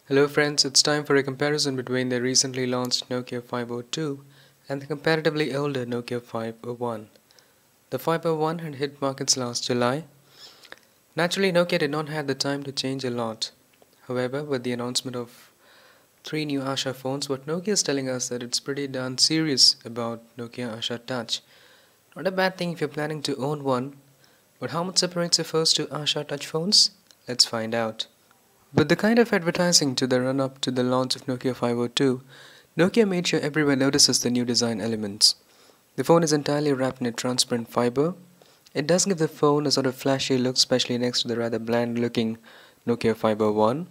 Hello friends, it's time for a comparison between the recently launched Nokia 502 and the comparatively older Nokia 501. The 501 had hit markets last July. Naturally, Nokia did not have the time to change a lot. However, with the announcement of three new Asha phones, what Nokia is telling us that it's pretty darn serious about Nokia Asha Touch. Not a bad thing if you're planning to own one, but how much separates the first two Asha Touch phones? Let's find out. With the kind of advertising to the run-up to the launch of Nokia 502, Nokia made sure everyone notices the new design elements. The phone is entirely wrapped in a transparent fiber. It does give the phone a sort of flashy look, especially next to the rather bland-looking Nokia 501.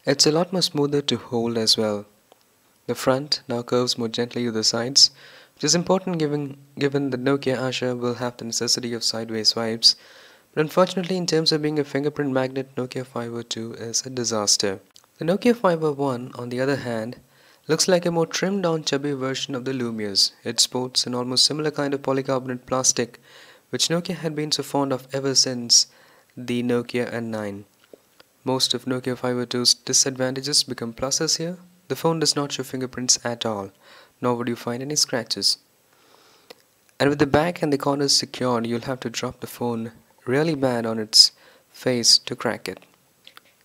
It's a lot more smoother to hold as well. The front now curves more gently to the sides, which is important given that Nokia Asha will have the necessity of sideways swipes. But unfortunately, in terms of being a fingerprint magnet, Nokia 502 is a disaster. The Nokia 501, on the other hand, looks like a more trimmed down chubby version of the Lumias. It sports an almost similar kind of polycarbonate plastic, which Nokia had been so fond of ever since the Nokia N9. Most of Nokia 502's disadvantages become pluses here. The phone does not show fingerprints at all, nor would you find any scratches. And with the back and the corners secured, you'll have to drop the phone really bad on its face to crack it.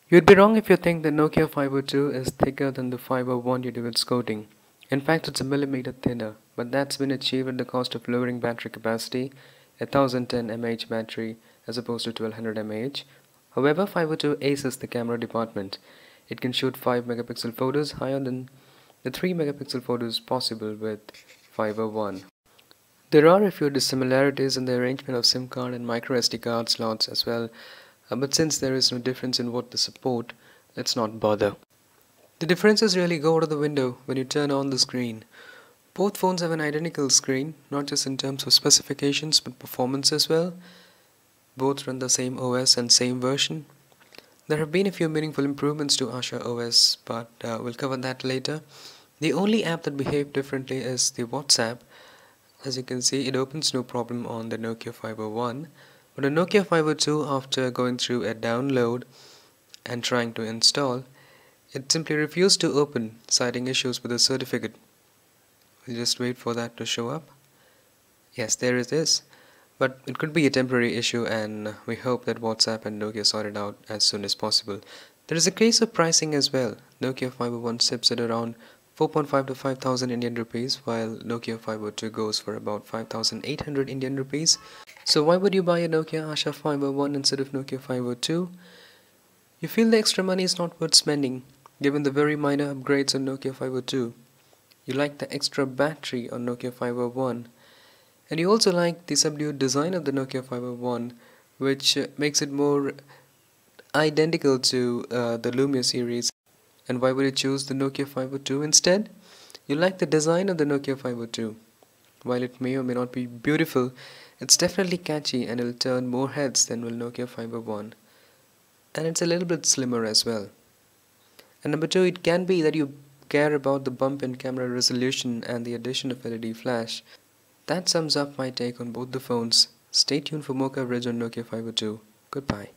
You'd be wrong if you think the Nokia 502 is thicker than the 501 due to its coating. In fact, it's a millimeter thinner, but that's been achieved at the cost of lowering battery capacity, a 1010 mAh battery as opposed to 1200 mAh. However, 502 aces the camera department. It can shoot 5 megapixel photos higher than the 3 megapixel photos possible with 501. There are a few dissimilarities in the arrangement of SIM card and micro SD card slots as well, but since there is no difference in what they support, let's not bother. The differences really go out of the window when you turn on the screen. Both phones have an identical screen, not just in terms of specifications but performance as well. Both run the same OS and same version. There have been a few meaningful improvements to Asha OS, but we'll cover that later. The only app that behaved differently is the WhatsApp. As you can see, it opens no problem on the Nokia 501, but the Nokia 502, after going through a download and trying to install, it simply refused to open, citing issues with the certificate. We'll just wait for that to show up. Yes, there it is. But it could be a temporary issue, and we hope that WhatsApp and Nokia sort it out as soon as possible. There is a case of pricing as well. Nokia 501 sits at around 4.5 to 5,000 Indian rupees, while Nokia 502 goes for about 5,800 Indian rupees. So why would you buy a Nokia Asha 501 instead of Nokia 502? You feel the extra money is not worth spending, given the very minor upgrades on Nokia 502. You like the extra battery on Nokia 501. And you also like the subdued design of the Nokia 501, which makes it more identical to the Lumia series. And why would you choose the Nokia 502 instead? You like the design of the Nokia 502. While it may or may not be beautiful, it's definitely catchy and it'll turn more heads than will Nokia 501. And it's a little bit slimmer as well. And number two, it can be that you care about the bump in camera resolution and the addition of LED flash. That sums up my take on both the phones. Stay tuned for more coverage on Nokia 502. Goodbye.